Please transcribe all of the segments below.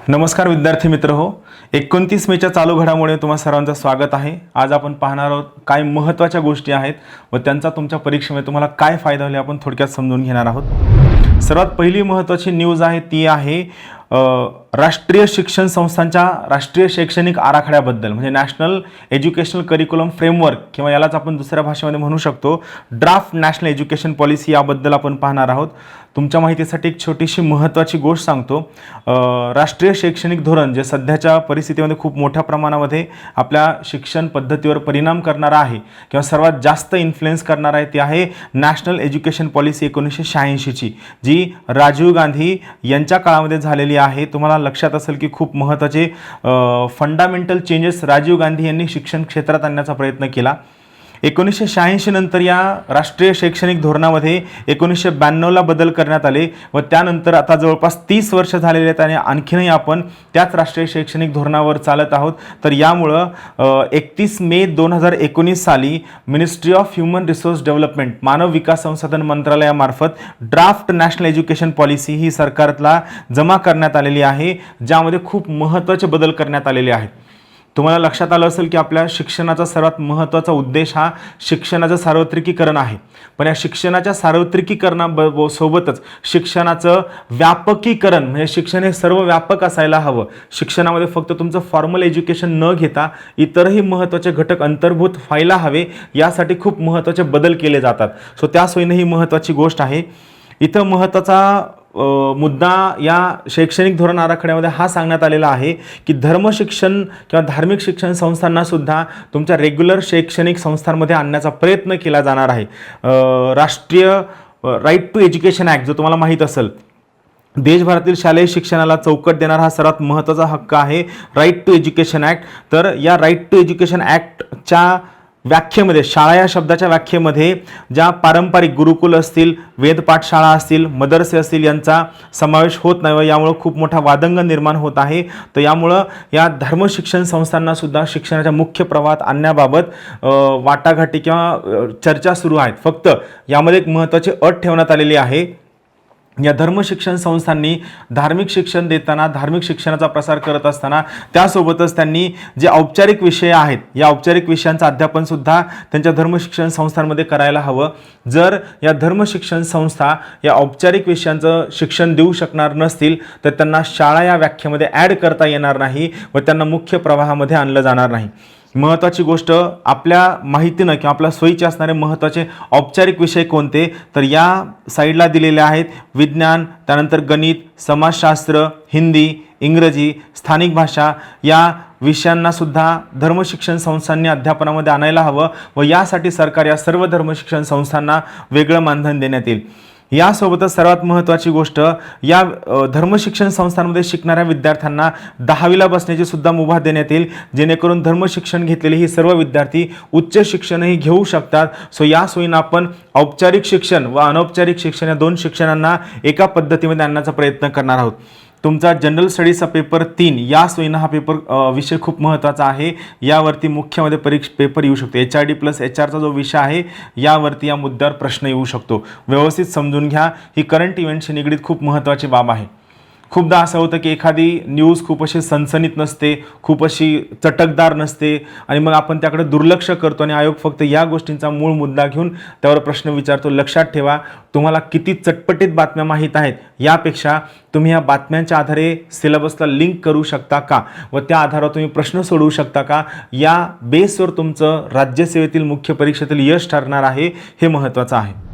नमस्कार विद्यार्थी मित्र हो, 29 मेच्या चालू घडामोडीमध्ये तुम्हा सर्वांचं स्वागत आहे। आज आपण पाहणार आहोत काय महत्त्वाच्या गोष्टी आहेत व त्यांचा तुमच्या परीक्षेमध्ये तुम्हाला काय फायदा होईल आपण थोडक्यात समजून घेणार आहोत। सर्वात पहिली महत्त्वाची न्यूज आहे ती आहे राष्ट्रीय शिक्षण संस्थांच्या राष्ट्रीय शैक्षणिक आराखड्याबद्दल, म्हणजे नॅशनल एज्युकेशनल करिक्युलम फ्रेमवर्क किंवा यालाच आपण दुसऱ्या भाषेमध्ये म्हणू शकतो ड्राफ्ट नॅशनल एज्युकेशन पॉलिसी, याबद्दल आपण पाहणार आहोत। तुमच्या माहितीसाठी एक छोटीशी महत्त्वाची गोष्ट सांगतो। राष्ट्रीय शैक्षणिक धोरण जे सध्याच्या परिस्थितीमध्ये खूप मोठ्या प्रमाणामध्ये आपल्या शिक्षण पद्धतीवर परिणाम करणारा आहे किंवा सर्वात जास्त इन्फ्लुएन्स करणार आहे ती आहे नॅशनल एज्युकेशन पॉलिसी 1986 ची, जी राजीव गांधी यांच्या काळामध्ये झालेली आहे। तुम्हाला लक्षात असेल की खूप महत्त्वाचे फंडामेंटल चेंजेस राजीव गांधी यांनी शिक्षण क्षेत्रात आणण्याचा प्रयत्न केला। 1986 नंतर या राष्ट्रीय शैक्षणिक धोरणामध्ये 1992ला बदल करण्यात आले व त्यानंतर आता जवळपास 30 वर्ष झालेले आहेत आणि आणखीनही आपण त्याच राष्ट्रीय शैक्षणिक धोरणावर चालत आहोत। तर यामुळं 31 मे 2019 साली ministry of human resource development, मानव विकास संसाधन मंत्रालयामार्फत ड्राफ्ट नॅशनल एज्युकेशन पॉलिसी ही सरकारला जमा करण्यात आलेली आहे, ज्यामध्ये खूप महत्त्वाचे बदल करण्यात आलेले आहेत। तुम्हाला लक्षात आलं असेल की आपल्या शिक्षणाचा सर्वात महत्त्वाचा उद्देश हा शिक्षणाचं सार्वत्रिकीकरण आहे, पण या शिक्षणाच्या सार्वत्रिकीकरणासोबतच शिक्षणाचं व्यापकीकरण, म्हणजे शिक्षण हे सर्व व्यापक असायला हवं। शिक्षणामध्ये फक्त तुमचं फॉर्मल एज्युकेशन न घेता इतरही महत्त्वाचे घटक अंतर्भूत व्हायला हवे, यासाठी खूप महत्त्वाचे बदल केले जातात। सो त्या सोयीने ही महत्त्वाची गोष्ट आहे। इथं महत्त्वाचा मुद्दा या शैक्षणिक धोरण आराखड्यामध्ये हा सांगण्यात आलेला आहे की धर्म शिक्षण किंवा धार्मिक शिक्षण संस्थांना सुद्धा तुमच्या रेग्युलर शैक्षणिक संस्थांमध्ये आणण्याचा प्रयत्न केला जाणार आहे। राष्ट्रीय राईट टू एज्युकेशन ॲक्ट, जो तुम्हाला माहीत असेल, देशभरातील शालेय शिक्षणाला चौकट देणारा हा सर्वात महत्त्वाचा हक्क आहे राईट टू एज्युकेशन ॲक्ट। तर या राईट टू एज्युकेशन ॲक्टच्या व्याख्येमध्ये, शाळा या शब्दाच्या व्याख्येमध्ये ज्या पारंपरिक गुरुकुल असतील, वेद पाठशाळा असतील, मदरसे असतील यांचा समावेश होत नाही व यामुळे खूप मोठा वादंग निर्माण होत आहे। तर यामुळं या धर्मशिक्षण संस्थांना सुद्धा शिक्षणाच्या मुख्य प्रवाहात आणण्याबाबत वाटाघाटी किंवा चर्चा सुरू आहेत। फक्त यामध्ये एक महत्त्वाची अट ठेवण्यात आलेली आहे, या धर्मशिक्षण संस्थांनी धार्मिक शिक्षण देताना, धार्मिक शिक्षणाचा प्रसार करत असताना त्यासोबतच त्यांनी जे औपचारिक विषय आहेत या औपचारिक विषयांचं अध्यापन सुद्धा त्यांच्या धर्मशिक्षण संस्थांमध्ये करायला हवं। जर या धर्मशिक्षण संस्था या औपचारिक विषयांचं शिक्षण देऊ शकणार नसतील तर त्यांना शाळा या व्याख्येमध्ये ॲड करता येणार नाही व त्यांना मुख्य प्रवाहामध्ये आणलं जाणार नाही। महत्त्वाची गोष्ट, आपल्या माहितीनं किंवा आपल्या सोयीचे असणारे महत्त्वाचे औपचारिक विषय कोणते, तर या साईडला दिलेले आहेत। विज्ञान, त्यानंतर गणित, समाजशास्त्र, हिंदी, इंग्रजी, स्थानिक भाषा या विषयांना सुद्धा धर्मशिक्षण संस्थांनी अध्यापनामध्ये आणायला हवं व यासाठी सरकार या सर्व धर्मशिक्षण संस्थांना वेगळं मानधन देण्यात येईल। यासोबतच सर्वात महत्त्वाची गोष्ट, या धर्मशिक्षण संस्थांमध्ये शिकणाऱ्या विद्यार्थ्यांना 10वीला बसण्याची सुद्धा मुभा देण्यात येईल, जेणेकरून धर्मशिक्षण घेतलेले ही सर्व विद्यार्थी उच्च शिक्षणही घेऊ शकतात। सो या सोयीनं आपण औपचारिक शिक्षण व अनौपचारिक शिक्षण या दोन शिक्षणांना एका पद्धतीमध्ये आणण्याचा प्रयत्न करणार आहोत। तुमचा जनरल स्टडीजचा पेपर 3 या सोयीनं हा विषय खूप महत्त्वाचा आहे। यावरती मुख्यमध्ये पेपर येऊ शकतो। HRD प्लस HRचा जो विषय आहे यावरती या मुद्द्यावर प्रश्न येऊ शकतो। व्यवस्थित समजून घ्या, ही करंट इव्हेंटशी निगडीत खूप महत्त्वाची बाब आहे। खूपदा असं होतं की एखादी न्यूज खूप अशी सनसनीत नसते, खूप अशी चटकदार नसते आणि मग आपण त्याकडे दुर्लक्ष करतो आणि आयोग फक्त या गोष्टींचा मूळ मुद्दा घेऊन त्यावर प्रश्न विचारतो। लक्षात ठेवा, तुम्हाला किती चटपटीत बातम्या माहीत आहेत यापेक्षा तुम्ही या बातम्यांच्या आधारे सिलेबसला लिंक करू शकता का व त्या आधारावर तुम्ही प्रश्न सोडवू शकता का, या बेसवर तुमचं राज्यसेवेतील मुख्य परीक्षेतील यश ठरणार आहे, हे महत्त्वाचं आहे।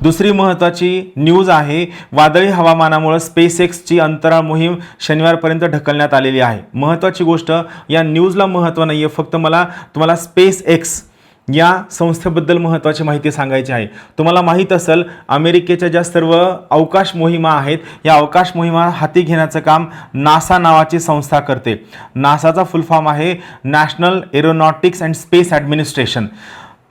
दुसरी महत्त्वाची न्यूज आहे, वादळी हवामानामुळे स्पेसएक्सची अंतराळ मोहीम शनिवारपर्यंत ढकलण्यात आलेली आहे। महत्त्वाची गोष्ट, या न्यूजला महत्त्व नाही आहे, फक्त मला तुम्हाला स्पेसएक्स या संस्थेबद्दल महत्त्वाची माहिती सांगायची आहे। तुम्हाला माहीत असेल, अमेरिकेच्या ज्या सर्व अवकाश मोहिमा आहेत या अवकाश मोहिमा हाती घेण्याचं काम नासा नावाची संस्था करते। नासाचा फुल फॉर्म आहे national aeronautics and space administration.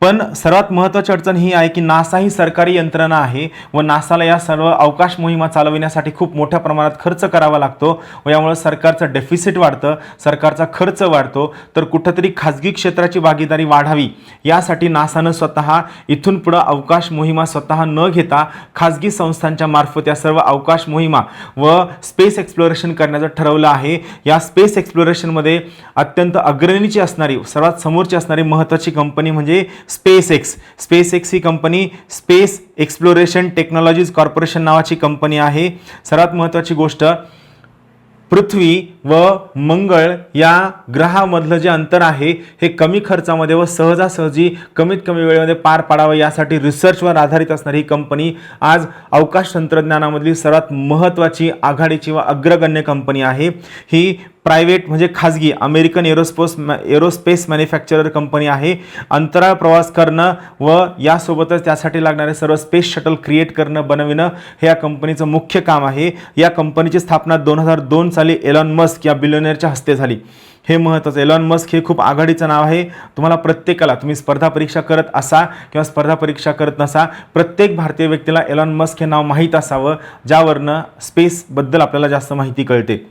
पण सर्वात महत्त्वाची अडचण ही आहे की नासा ही सरकारी यंत्रणा आहे व नासाला या सर्व अवकाश मोहिमा चालविण्यासाठी खूप मोठ्या प्रमाणात खर्च करावा लागतो व यामुळे सरकारचं डेफिसिट वाढतं, सरकारचा खर्च वाढतो. तर कुठंतरी खाजगी क्षेत्राची भागीदारी वाढावी यासाठी नासानं स्वतः इथून पुढे अवकाश मोहिमा स्वतः न घेता खाजगी संस्थांच्या मार्फत या सर्व अवकाश मोहिमा व स्पेस एक्सप्लोरेशन करण्याचं ठरवलं आहे. या स्पेस एक्सप्लोरेशनमध्ये अत्यंत अग्रणीची असणारी, सर्वात समोरची असणारी महत्त्वाची कंपनी म्हणजे स्पेस एक्स ही company space exploration technologies corporation नावाची कंपनी आहे. सर्वात महत्त्वाची गोष्ट, पृथ्वी व मंगळ या ग्रहामधलं जे अंतर आहे हे कमी खर्चामध्ये व सहजासहजी कमीत कमी वेळेमध्ये पार पाडावं यासाठी रिसर्चवर आधारित असणारी ही कंपनी आज अवकाश तंत्रज्ञानामधली सर्वात महत्त्वाची आघाडीची व अग्रगण्य कंपनी आहे. ही प्रायव्हेट म्हणजे खाजगी अमेरिकन एरोस्पेस मॅन्युफॅक्चरर कंपनी आहे. अंतराळ प्रवास करणं व यासोबतच त्यासाठी लागणारे सर्व स्पेस शटल क्रिएट करणं, बनविणं हे या कंपनीचं मुख्य काम आहे. या कंपनीची स्थापना 2002 साली एलॉन मस्क या बिलियनरच्या हस्ते झाली. हे महत्त्वाचं, एलॉन मस्क हे खूप आघाडीचं नाव आहे. तुम्हाला प्रत्येकाला, तुम्ही स्पर्धा परीक्षा करत असा किंवा स्पर्धा परीक्षा करत नसा, प्रत्येक भारतीय व्यक्तीला एलॉन मस्क हे नाव माहीत असावं, ज्यावरनं स्पेसबद्दल आपल्याला जास्त माहिती कळते.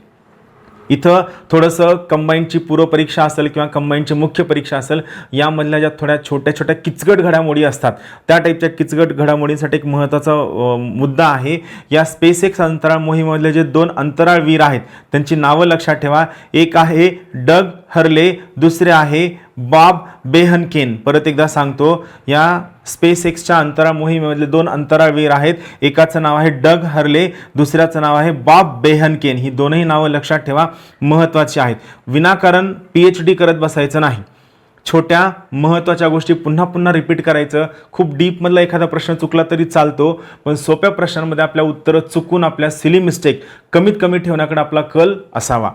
इथं थोडंसं कंबाईनची पूर्वपरीक्षा असेल किंवा कंबाईनची मुख्य परीक्षा असेल, यामधल्या ज्या थोड्या छोट्या छोट्या किचकट घडामोडी असतात त्या टाईपच्या किचकट घडामोडींसाठी एक महत्त्वाचा मुद्दा आहे. या स्पेस एक्स अंतराळ मोहिमेमधले जे 2 अंतराळवीर आहेत त्यांची नावं लक्षात ठेवा. एक आहे डग हर्ले, दुसरे आहे बॉब बेहनकेन. परत एकदा सांगतो, या स्पेस एक्सच्या अंतराळ मोहिमेमधले 2 अंतराळवीर आहेत. एकाचं नाव आहे डग हर्ले, दुसऱ्याचं नाव आहे बॉब बेहनकेन. ही दोनही नावं लक्षात ठेवा, महत्त्वाची आहेत. विनाकारण PhD करत बसायचं नाही. छोट्या महत्त्वाच्या गोष्टी पुन्हा पुन्हा रिपीट करायचं. खूप डीपमधला एखादा प्रश्न चुकला तरी चालतो, पण सोप्या प्रश्नांमध्ये आपल्या उत्तरं चुकून आपल्या सिली मिस्टेक कमीत कमी ठेवण्याकडे आपला कल असावा.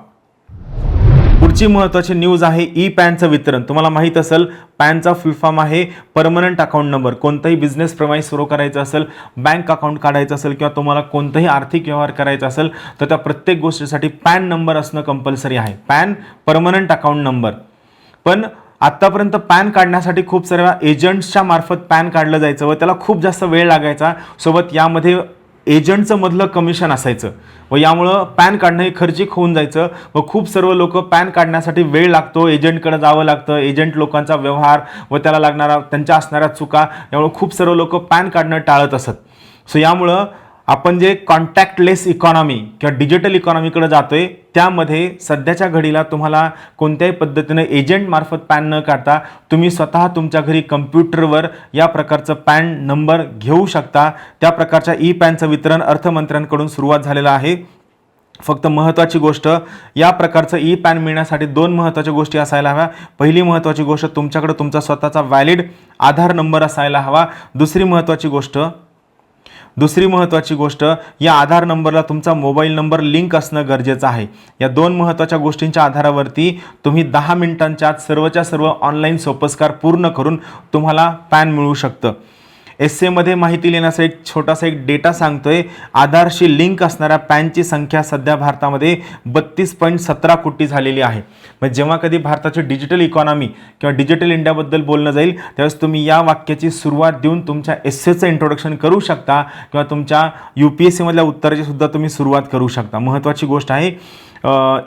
पुढची महत्त्वाची न्यूज आहे ई पॅनचं वितरण. तुम्हाला माहीत असेल, पॅनचा फुल फॉर्म आहे परमनंट अकाउंट नंबर. कोणताही बिझनेस प्रमाणे सुरू करायचं असेल, बँक अकाउंट काढायचं असेल किंवा तुम्हाला कोणताही आर्थिक व्यवहार करायचा असेल तर त्या प्रत्येक गोष्टीसाठी पॅन नंबर असणं कंपल्सरी आहे. Pan permanent account number. पण आत्तापर्यंत पॅन काढण्यासाठी खूप साऱ्या एजंट्सच्या मार्फत पॅन काढलं जायचं व त्याला खूप जास्त वेळ लागायचा. सोबत यामध्ये एजंटचं मधलं कमिशन असायचं व यामुळं पॅन काढणं हे खर्चिक होऊन जायचं व खूप सर्व लोक पॅन काढण्यासाठी वेळ लागतो, एजंटकडे जावं लागतं, एजंट लोकांचा व्यवहार व त्याला लागणारा त्यांच्या असणाऱ्या चुका, यामुळे खूप सर्व लोक पॅन काढणं टाळत असत. सो यामुळं आपण जे कॉन्टॅक्टलेस इकॉनॉमी किंवा डिजिटल इकॉनॉमीकडे जातोय, त्यामध्ये सध्याच्या घडीला तुम्हाला कोणत्याही पद्धतीने एजंट मार्फत पॅन न काढता तुम्ही स्वतः तुमच्या घरी कम्प्युटरवर या प्रकारचं पॅन नंबर घेऊ शकता. त्या प्रकारच्या ई पॅनचं वितरण अर्थमंत्र्यांकडून सुरुवात झालेलं आहे. फक्त महत्त्वाची गोष्ट, या प्रकारचं ई पॅन मिळण्यासाठी 2 महत्त्वाच्या गोष्टी असायला हव्या. पहिली महत्त्वाची गोष्ट, तुमच्याकडे तुमचा स्वतःचा व्हॅलिड आधार नंबर असायला हवा. दुसरी महत्त्वाची गोष्ट, या आधार नंबरला तुमचा मोबाईल नंबर लिंक असणं गरजेचं आहे. या 2 महत्त्वाच्या गोष्टींच्या आधारावरती तुम्ही 10 मिनिटांच्या आत सर्वच्या सर्व ऑनलाईन सोपस्कार पूर्ण करून तुम्हाला पॅन मिळू शकतं. एसएमध्ये माहिती लिहिण्याचा एक छोटासा डेटा सांगतोय. आधारशी लिंक असणाऱ्या पॅनची संख्या सध्या भारतामध्ये 32.17 कोटी झालेली आहे. म्हणजे जेव्हा कधी भारताची डिजिटल इकॉनॉमी किंवा डिजिटल इंडियाबद्दल बोलणं जाईल त्यावेळेस तुम्ही या वाक्याची सुरुवात देऊन तुमच्या एसेचं इंट्रोडक्शन करू शकता किंवा तुमच्या UPSCमधल्या उत्तराची सुद्धा तुम्ही सुरुवात करू शकता. महत्त्वाची गोष्ट आहे.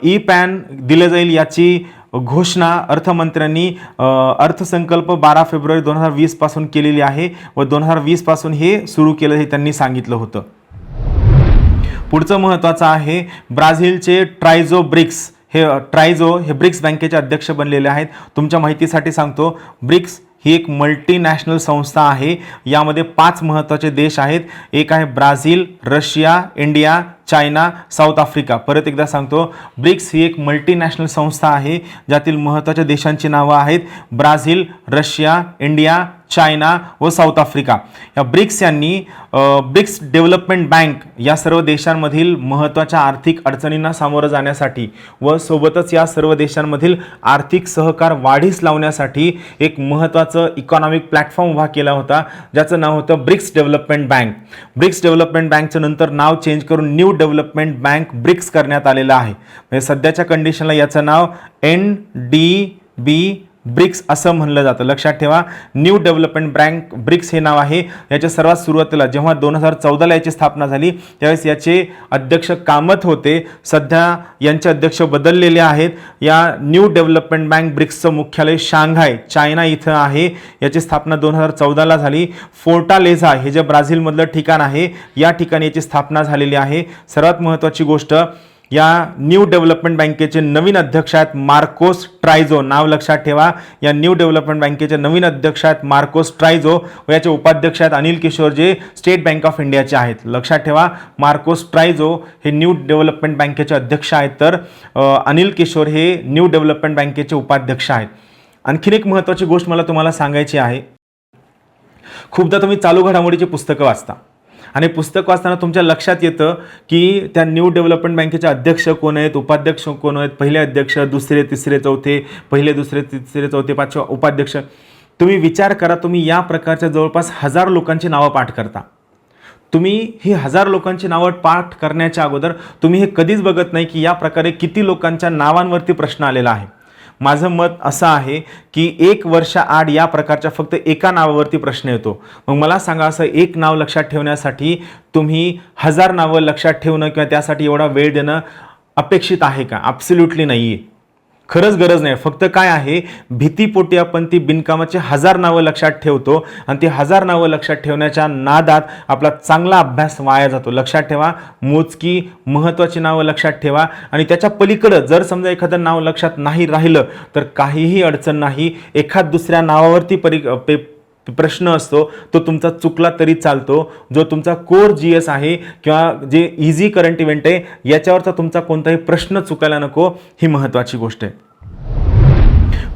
ई पॅन दिलं जाईल याची घोषणा अर्थमंत्र्यांनी अर्थसंकल्प 12 फेब्रुवारी 2020 पासून केलेली आहे व 2020 पासून हे सुरू केलं हे त्यांनी सांगितलं होतं. पुढचं महत्त्वाचं आहे, ब्राझीलचे ट्रायझो हे ब्रिक्स बँकेचे अध्यक्ष बनलेले आहेत. तुमच्या माहितीसाठी सांगतो, ब्रिक्स ही एक मल्टीनॅशनल संस्था आहे. यामध्ये 5 महत्त्वाचे देश आहेत. एक आहे Brazil, Russia, India, China, south Africa. परत एकदा सांगतो, ब्रिक्स ही एक मल्टीनॅशनल संस्था आहे ज्यातील महत्त्वाच्या देशांची नावं आहेत ब्राझील, रशिया, इंडिया, चायना व साऊथ आफ्रिका. या ब्रिक्स यांनी ब्रिक्स डेव्हलपमेंट बँक या सर्व देशांमधील महत्त्वाच्या आर्थिक अडचणींना सामोरं जाण्यासाठी व सोबतच या सर्व देशांमधील आर्थिक सहकार वाढीस लावण्यासाठी एक महत्त्वाचं इकॉनॉमिक प्लॅटफॉर्म उभा केला होता, ज्याचं नाव होतं BRICS development bank. BRICS development बँकचं नंतर नाव चेंज करून न्यू डेव्हलपमेंट बँक ब्रिक्स करण्यात आलेलं आहे. म्हणजे सध्याच्या कंडिशनला याचं नाव NDB ब्रिक्स असं म्हणलं जातं. लक्षात ठेवा, न्यू डेव्हलपमेंट बँक ब्रिक्स हे नाव आहे. याच्या सर्वात सुरुवातीला जेव्हा 2014ला याची स्थापना झाली त्यावेळेस याचे अध्यक्ष कामत होते. सध्या यांचे अध्यक्ष बदललेले आहेत. या न्यू डेव्हलपमेंट बँक ब्रिक्सचं मुख्यालय शांघाय चायना इथं आहे. याची स्थापना 2014ला झाली. फोर्टालेझा हे जे ब्राझीलमधलं ठिकाण आहे या ठिकाणी याची स्थापना झालेली आहे. सर्वात महत्त्वाची गोष्ट, या न्यू डेव्हलपमेंट बँकेचे नवीन अध्यक्ष आहेत मार्कोस ट्रायझो. नाव लक्षात ठेवा, या न्यू डेव्हलपमेंट बँकेचे नवीन अध्यक्ष आहेत मार्कोस ट्रायझो व याचे उपाध्यक्ष आहेत अनिल किशोर जे स्टेट बँक ऑफ इंडियाचे आहेत. लक्षात ठेवा, मार्कोस ट्रायझो हे न्यू डेव्हलपमेंट बँकेचे अध्यक्ष आहेत, तर अनिल किशोर हे न्यू डेव्हलपमेंट बँकेचे उपाध्यक्ष आहेत. आणखीन एक महत्त्वाची गोष्ट मला तुम्हाला सांगायची आहे. खूपदा तुम्ही चालू घडामोडीची पुस्तकं वाचता आणि पुस्तक वाचताना तुमच्या लक्षात येतं की त्या न्यू डेव्हलपमेंट बँकेचे अध्यक्ष कोण आहेत, उपाध्यक्ष कोण आहेत, पहिले अध्यक्ष, दुसरे, तिसरे, चौथे, पहिले, दुसरे, तिसरे, चौथे, पाचवे उपाध्यक्ष. तुम्ही विचार करा, तुम्ही या प्रकारच्या जवळपास 1000 लोकांची नावं पाठ करता. तुम्ही ही 1000 लोकांची नावं पाठ करण्याच्या अगोदर तुम्ही हे कधीच बघत नाही की या प्रकारे किती लोकांच्या नावांवरती प्रश्न आलेला आहे. माझं मत असं आहे की 1 वर्षाआड या प्रकारच्या फक्त एका नावावरती प्रश्न येतो. मग मला सांगा, असं एक नाव लक्षात ठेवण्यासाठी तुम्ही 1000 नावं लक्षात ठेवणं किंवा त्यासाठी एवढा वेळ देणं अपेक्षित आहे का? ॲब्सोल्युटली नाही आहे. खरंच गरज नाही. फक्त काय आहे, भीतीपोटी आपण ती बिनकामाची 1000 नावं लक्षात ठेवतो आणि ती 1000 नावं लक्षात ठेवण्याच्या नादात आपला चांगला अभ्यास वाया जातो. लक्षात ठेवा, मोजकी महत्त्वाची नावं लक्षात ठेवा आणि त्याच्या पलीकडं जर समजा एखादं नाव लक्षात नाही राहिलं तर काहीही अडचण नाही. एखाद दुसऱ्या नावावरती प्रश्न असतो, तो तुमचा चुकला तरी चालतो. जो तुमचा कोर GS आहे किंवा जे इझी करंट इव्हेंट आहे याच्यावरचा तुमचा कोणताही प्रश्न चुकायला नको, ही महत्त्वाची गोष्ट आहे.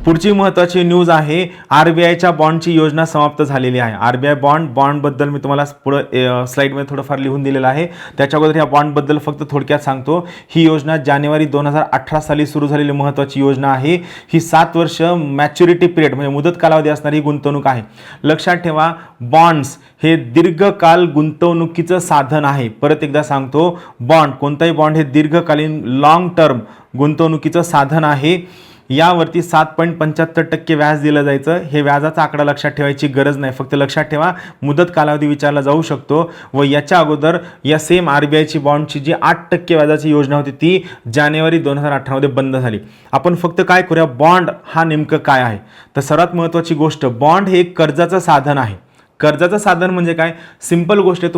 पुढची महत्त्वाची न्यूज आहे, RBIच्या बॉन्डची योजना समाप्त झालेली आहे. RBI बॉन्डबद्दल मी तुम्हाला पुढं स्लाईडमध्ये थोडंफार लिहून दिलेलं आहे. त्याच्या अगोदर या बॉन्डबद्दल फक्त थोडक्यात सांगतो. ही योजना जानेवारी 2018 साली सुरू झालेली महत्त्वाची योजना आहे. ही 7 वर्ष मॅच्युरिटी पिरियड म्हणजे मुदत कालावधी असणारी गुंतवणूक आहे. लक्षात ठेवा, बॉन्ड्स हे दीर्घकाल गुंतवणुकीचं साधन आहे. परत एकदा सांगतो, बॉन्ड, कोणताही बॉन्ड हे दीर्घकालीन लॉंग टर्म गुंतवणुकीचं साधन आहे. यावरती 7.75% व्याज दिलं जायचं. हे व्याजाचा आकडा लक्षात ठेवायची गरज नाही. फक्त लक्षात ठेवा, मुदत कालावधी विचारला जाऊ शकतो. व याच्या अगोदर या सेम RBIची बॉन्डची जी 8% व्याजाची योजना होती ती जानेवारी 2018 मध्ये बंद झाली. आपण फक्त काय करूया, बॉन्ड हा नेमकं काय आहे. तर सर्वात महत्त्वाची गोष्ट, बॉन्ड हे एक कर्जाचं साधन आहे. कर्जाचं साधन म्हणजे काय, सिंपल गोष्ट आहे.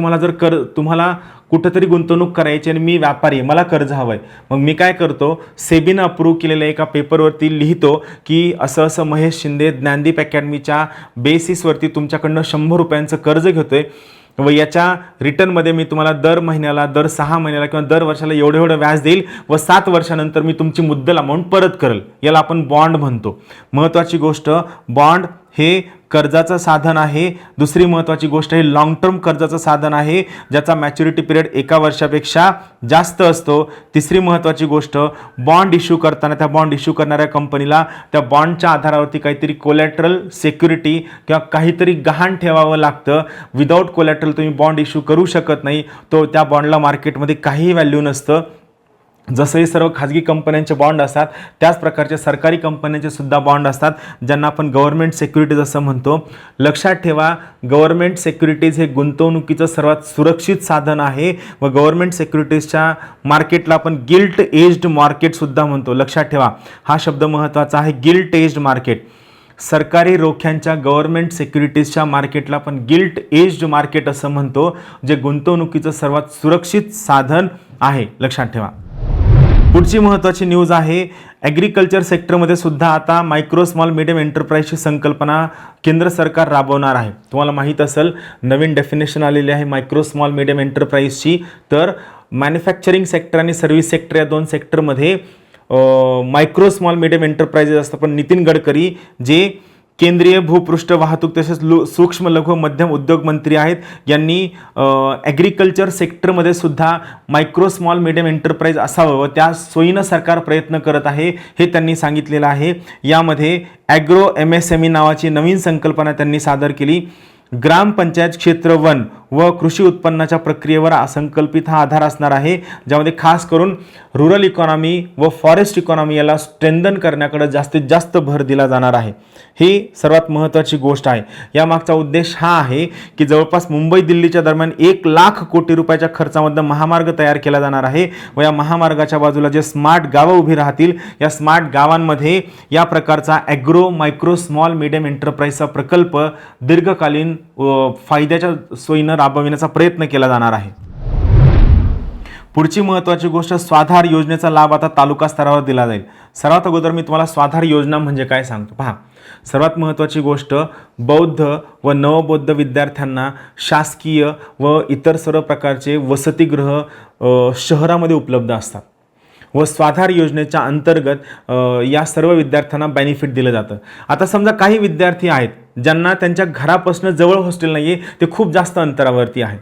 तुम्हाला कुठंतरी गुंतवणूक करायची आणि मी व्यापारी आहे, मला कर्ज हवं आहे. मग मी काय करतो, सेबीनं अप्रूव्ह केलेल्या एका पेपरवरती लिहितो की असं असं महेश शिंदे ज्ञानदीप अकॅडमीच्या बेसिसवरती तुमच्याकडनं 100 रुपयांचं कर्ज घेतोय व याच्या रिटर्नमध्ये मी तुम्हाला दर महिन्याला, दर 6 महिन्याला किंवा दर वर्षाला एवढं व्याज देईल व 7 वर्षानंतर मी तुमची मुद्दल अमाऊंट परत करेल. याला आपण बॉन्ड म्हणतो. महत्त्वाची गोष्ट, बॉन्ड हे कर्जाचं साधन आहे. दुसरी महत्त्वाची गोष्ट आहे, लॉंग टर्म कर्जाचं साधन आहे ज्याचा मॅच्युरिटी पिरियड 1 वर्षापेक्षा जास्त असतो. तिसरी महत्त्वाची गोष्ट, बॉन्ड इश्यू करताना त्या बॉन्ड इश्यू करणाऱ्या कंपनीला त्या बॉन्डच्या आधारावरती काहीतरी कोलॅटरल सिक्युरिटी किंवा काहीतरी गहाण ठेवावं लागतं. विदाऊट कोलॅटरल तुम्ही बॉन्ड इश्यू करू शकत नाही. तो त्या बॉन्डला मार्केटमध्ये काहीही व्हॅल्यू नसतं. जसं हे सर्व खाजगी कंपन्यांचे बॉन्ड असतात त्याच प्रकारचे सरकारी कंपन्यांचे सुद्धा बॉन्ड असतात ज्यांना आपण गव्हर्नमेंट सिक्युरिटीज असं म्हणतो. लक्षात ठेवा, गव्हर्नमेंट सिक्युरिटीज हे गुंतवणुकीचं सर्वात सुरक्षित साधन आहे व गव्हर्नमेंट सिक्युरिटीजच्या मार्केटला आपण गिल्ट एज्ड मार्केटसुद्धा म्हणतो. लक्षात ठेवा, हा शब्द महत्त्वाचा आहे, गिल्ट एज्ड मार्केट. सरकारी रोख्यांच्या गव्हर्नमेंट सिक्युरिटीजच्या मार्केटला आपण गिल्ट एज्ड मार्केट असं म्हणतो, जे गुंतवणुकीचं सर्वात सुरक्षित साधन आहे. लक्षात ठेवा. पुढची महत्त्वाची न्यूज आहे, ॲग्रिकल्चर सेक्टरमध्ये सुद्धा आता मायक्रो स्मॉल मिडियम एंटरप्राइजची संकल्पना केंद्र सरकार राबवणार आहे. तुम्हाला माहीत असेल, नवीन डेफिनेशन आलेली आहे मायक्रो स्मॉल मिडियम एंटरप्राइजची. तर मॅन्युफॅक्चरिंग सेक्टर आणि सर्व्हिस सेक्टर या 2 सेक्टरमध्ये मायक्रो स्मॉल मिडियम एंटरप्राइजेस असतात. पण नितीन गडकरी जे केंद्रीय भूपृष्ठ वाहतूक तसेच सूक्ष्म लघु मध्यम उद्योग मंत्री आहेत, यांनी ॲग्रिकल्चर सेक्टरमध्ये सुद्धा मायक्रो स्मॉल मिडियम एंटरप्राइज असावं व त्या सोयीनं सरकार प्रयत्न करत आहे हे त्यांनी सांगितलेलं आहे. यामध्ये ॲग्रो MSME नावाची नवीन संकल्पना त्यांनी सादर केली. ग्रामपंचायत क्षेत्र वन व कृषी उत्पन्नाच्या प्रक्रियेवर असंकल्पित हा आधार असणार आहे, ज्यामध्ये खास करून रुरल इकॉनॉमी व फॉरेस्ट इकॉनॉमी याला स्ट्रेंथन करण्याकडे जास्तीत जास्त भर दिला जाणार आहे. ही सर्वात महत्त्वाची गोष्ट आहे. यामागचा उद्देश हा आहे की जवळपास मुंबई दिल्लीच्या दरम्यान 1,00,000 कोटी रुपयाच्या खर्चामध्ये महामार्ग तयार केला जाणार आहे व या महामार्गाच्या बाजूला जे स्मार्ट गावं उभी राहतील, या स्मार्ट गावांमध्ये या प्रकारचा ॲग्रो मायक्रो स्मॉल मीडियम एंटरप्राइजचा प्रकल्प दीर्घकालीन फायद्याच्या सोयीनं राबविण्याचा प्रयत्न केला जाणार आहे. पुढची महत्त्वाची गोष्ट, स्वाधार योजनेचा लाभ आता तालुका स्तरावर दिला जाईल. सर्वात अगोदर मी तुम्हाला स्वाधार योजना म्हणजे काय सांगतो पहा. सर्वात महत्त्वाची गोष्ट, बौद्ध व नवबौद्ध विद्यार्थ्यांना शासकीय व इतर सर्व प्रकारचे वसतिगृह शहरामध्ये उपलब्ध असतात व स्वाधार योजनेच्या अंतर्गत या सर्व विद्यार्थ्यांना बेनिफिट दिलं जातं. आता समजा काही विद्यार्थी आहेत ज्यांना त्यांच्या घरापासून जवळ हॉस्टेल नाही आहे, ते खूप जास्त अंतरावरती आहे,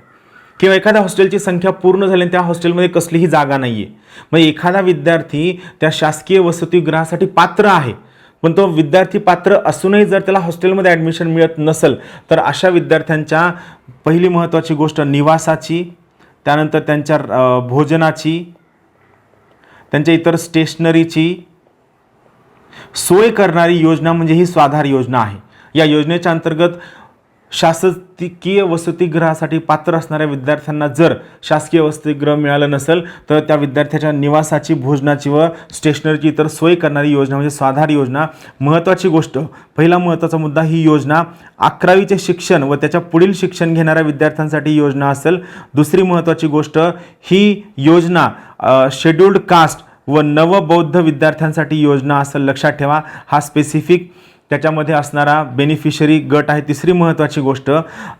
किंवा एखाद्या हॉस्टेलची संख्या पूर्ण झाली आणि त्या हॉस्टेलमध्ये कसलीही जागा नाही आहे. मग एखादा विद्यार्थी त्या शासकीय वसतिगृहासाठी पात्र आहे, पण तो विद्यार्थी पात्र असूनही जर त्याला हॉस्टेलमध्ये ॲडमिशन मिळत नसेल, तर अशा विद्यार्थ्यांच्या पहिली महत्त्वाची गोष्ट निवासाची, त्यानंतर त्यांच्या भोजनाची, त्यांच्या इतर स्टेशनरीची सोय करणारी योजना म्हणजे ही स्वाधार योजना आहे. या योजनेच्या अंतर्गत शासकीय वसतिगृहासाठी पात्र असणाऱ्या विद्यार्थ्यांना जर शासकीय वसतिगृह मिळालं नसेल, तर त्या विद्यार्थ्याच्या निवासाची, भोजनाची व स्टेशनरीची इतर सोय करणारी योजना म्हणजे स्वाधार योजना. महत्त्वाची गोष्ट, पहिला महत्त्वाचा मुद्दा, ही योजना 11वीचे शिक्षण व त्याच्या पुढील शिक्षण घेणाऱ्या विद्यार्थ्यांसाठी योजना असेल. दुसरी महत्त्वाची गोष्ट, ही योजना शेड्यूल्ड कास्ट व नवबौद्ध विद्यार्थ्यांसाठी योजना असेल. लक्षात ठेवा, हा स्पेसिफिक त्याच्यामध्ये असणारा बेनिफिशरी गट आहे. तिसरी महत्त्वाची गोष्ट,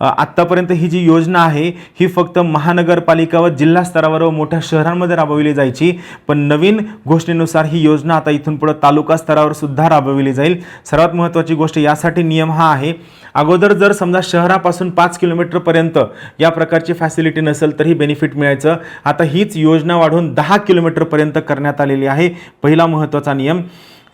आत्तापर्यंत ही जी योजना आहे ही फक्त महानगरपालिका व जिल्हा स्तरावर व मोठ्या शहरांमध्ये राबविली जायची, पण नवीन घोषणेनुसार ही योजना आता इथून पुढे तालुका स्तरावर सुद्धा राबविली जाईल. सर्वात महत्त्वाची गोष्ट, यासाठी नियम हा आहे, अगोदर जर समजा शहरापासून 5 किलोमीटरपर्यंत या प्रकारची फॅसिलिटी नसेल तर ही बेनिफिट मिळायचं. आता हीच योजना वाढवून 10 किलोमीटरपर्यंत करण्यात आलेली आहे. पहिला महत्त्वाचा नियम.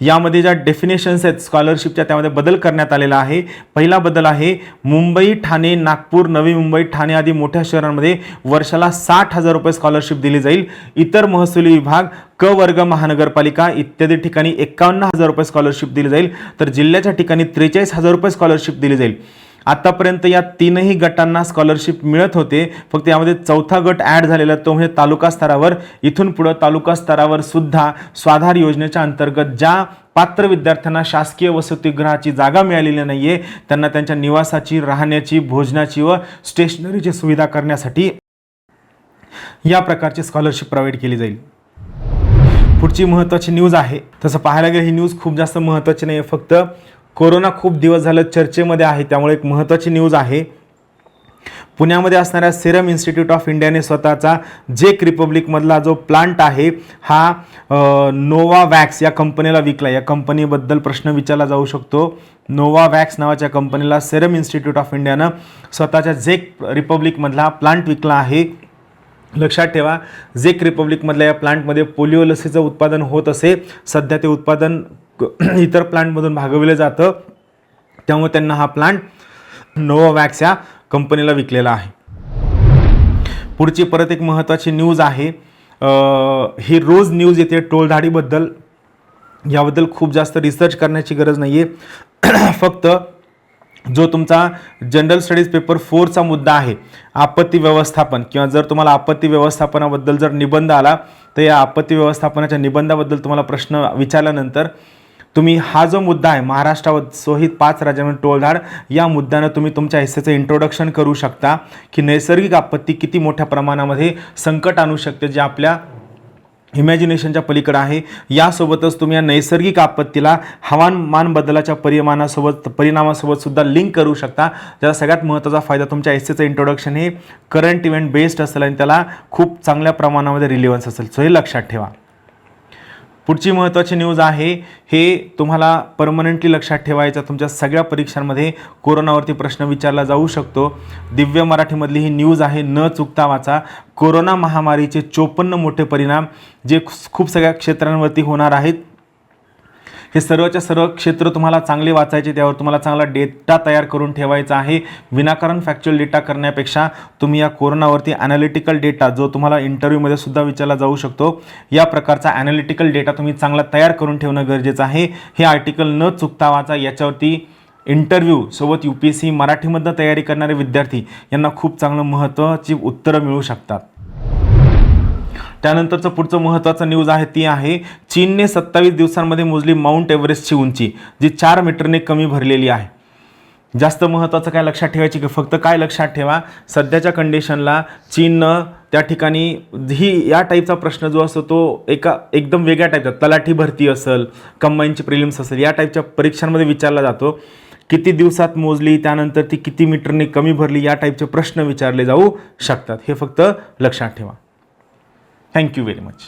यामध्ये ज्या डेफिनेशन्स आहेत स्कॉलरशिपच्या, त्यामध्ये बदल करण्यात आलेला आहे. पहिला बदल आहे, मुंबई, ठाणे, नागपूर, नवी मुंबई, ठाणे आदी मोठ्या शहरांमध्ये वर्षाला 60,000 रुपये स्कॉलरशिप दिली जाईल. इतर महसुली विभाग, क वर्ग महानगरपालिका इत्यादी ठिकाणी 51,000 रुपये स्कॉलरशिप दिली जाईल, तर जिल्ह्याच्या ठिकाणी 43,000 रुपये स्कॉलरशिप दिली जाईल. आतापर्यंत या तीनही गटांना स्कॉलरशिप मिळत होते, फक्त यामध्ये चौथा गट ॲड झालेला तो म्हणजे तालुका स्तरावर. इथून पुढे तालुका स्तरावर सुद्धा स्वाधार योजनेच्या अंतर्गत ज्या पात्र विद्यार्थ्यांना शासकीय वसतिगृहाची जागा मिळालेली नाही आहे, त्यांना त्यांच्या निवासाची, राहण्याची, भोजनाची व स्टेशनरीची सुविधा करण्यासाठी या प्रकारची स्कॉलरशिप प्रोव्हाइड केली जाईल. पुढची महत्त्वाची न्यूज आहे, तसं पाहायला गेलं ही न्यूज खूप जास्त महत्त्वाची नाही आहे, फक्त कोरोना खूप दिवस झालं चर्चेमध्ये आहे, त्यामुळे एक महत्त्वाची न्यूज आहे. पुण्यामध्ये असणाऱ्या सेरम इन्स्टिट्यूट ऑफ इंडियाने स्वतःचा जेक रिपब्लिकमधला जो प्लांट आहे हा नोवावॅक्स या कंपनीला विकला. या कंपनीबद्दल प्रश्न विचारला जाऊ शकतो. नोवावॅक्स नावाच्या कंपनीला सेरम इन्स्टिट्यूट ऑफ इंडियानं स्वतःच्या जेक रिपब्लिकमधला प्लांट विकला आहे. लक्षात ठेवा, झेक रिपब्लिकमधल्या या प्लांटमध्ये पोलिओ लसीचं उत्पादन होत असे. सध्या ते उत्पादन इतर प्लांटमधून भागविलं जातं, त्यामुळे त्यांना हा प्लांट नोवावॅक्स या कंपनीला विकलेला आहे. पुढची परत एक महत्त्वाची न्यूज आहे, ही रोज न्यूज येते टोळधाडीबद्दल. याबद्दल खूप जास्त रिसर्च करण्याची गरज नाही आहे. फक्त जो तुमचा जनरल स्टडीज पेपर 4चा मुद्दा आहे, आपत्ती व्यवस्थापन, किंवा जर तुम्हाला आपत्ती व्यवस्थापनाबद्दल जर निबंध आला तर या आपत्ती व्यवस्थापनाच्या निबंधाबद्दल तुम्हाला प्रश्न विचारल्यानंतर तुम्ही हा जो मुद्दा आहे महाराष्ट्रासहित 5 राज्यांमध्ये टोळधाड, या मुद्द्यानं तुम्ही तुमच्या हिस्सेचं इंट्रोडक्शन करू शकता की नैसर्गिक आपत्ती किती मोठ्या प्रमाणामध्ये संकट आणू शकते, जे आपल्या इमॅजिनेशनच्या पलीकडे आहे. यासोबतच तुम्ही या नैसर्गिक आपत्तीला हवामान बदलाच्या परिणामासोबत सुद्धा लिंक करू शकता. ज्याचा सगळ्यात महत्त्वाचा फायदा तुमच्या एसएचं इंट्रोडक्शन हे करंट इव्हेंट बेस्ड असेल आणि त्याला खूप चांगल्या प्रमाणामध्ये रिलेव्हन्स असेल, सो हे लक्षात ठेवा. पुढची महत्त्वाची न्यूज आहे, हे तुम्हाला परमनंटली लक्षात ठेवायचं, तुमच्या सगळ्या परीक्षांमध्ये कोरोनावरती प्रश्न विचारला जाऊ शकतो. दिव्य मराठीमधली ही न्यूज आहे, न चुकता वाचा. कोरोना महामारीचे 54 मोठे परिणाम जे खूप सगळ्या क्षेत्रांवरती होणार आहेत. हे सर्वच्या सर्व क्षेत्र तुम्हाला चांगले वाचायचे, त्यावर तुम्हाला चांगला डेटा तयार करून ठेवायचा आहे. विनाकारण फॅक्च्युअल डेटा करण्यापेक्षा तुम्ही या कोरोनावरती ॲनालिटिकल डेटा, जो तुम्हाला इंटरव्ह्यूमध्ये सुद्धा विचारला जाऊ शकतो, या प्रकारचा ॲनालिटिकल डेटा तुम्ही चांगला तयार करून ठेवणं गरजेचं आहे. हे आर्टिकल न चुकता वाचा. याच्यावरती इंटरव्ह्यू सोबत UPSC मराठीमधनं तयारी करणारे विद्यार्थी यांना खूप चांगलं महत्त्वाची उत्तरं मिळू शकतात. त्यानंतरचं पुढचं महत्त्वाचं न्यूज आहे ती आहे, चीनने 27 दिवसांमध्ये मोजली माउंट एव्हरेस्टची उंची, जी 4 मीटरने कमी भरलेली आहे. जास्त महत्त्वाचं काय लक्षात ठेवायची की फक्त काय लक्षात ठेवा, सध्याच्या कंडिशनला चीननं त्या ठिकाणी या टाईपचा प्रश्न जो असतो तो एकदम वेगळ्या टाईपचा, तलाठी भरती असेल, कंबाईनची प्रिलिम्स असेल, या टाईपच्या परीक्षांमध्ये विचारला जातो. किती दिवसात मोजली, त्यानंतर ती किती मीटरने कमी भरली, या टाईपचे प्रश्न विचारले जाऊ शकतात. हे फक्त लक्षात ठेवा. Thank you very much.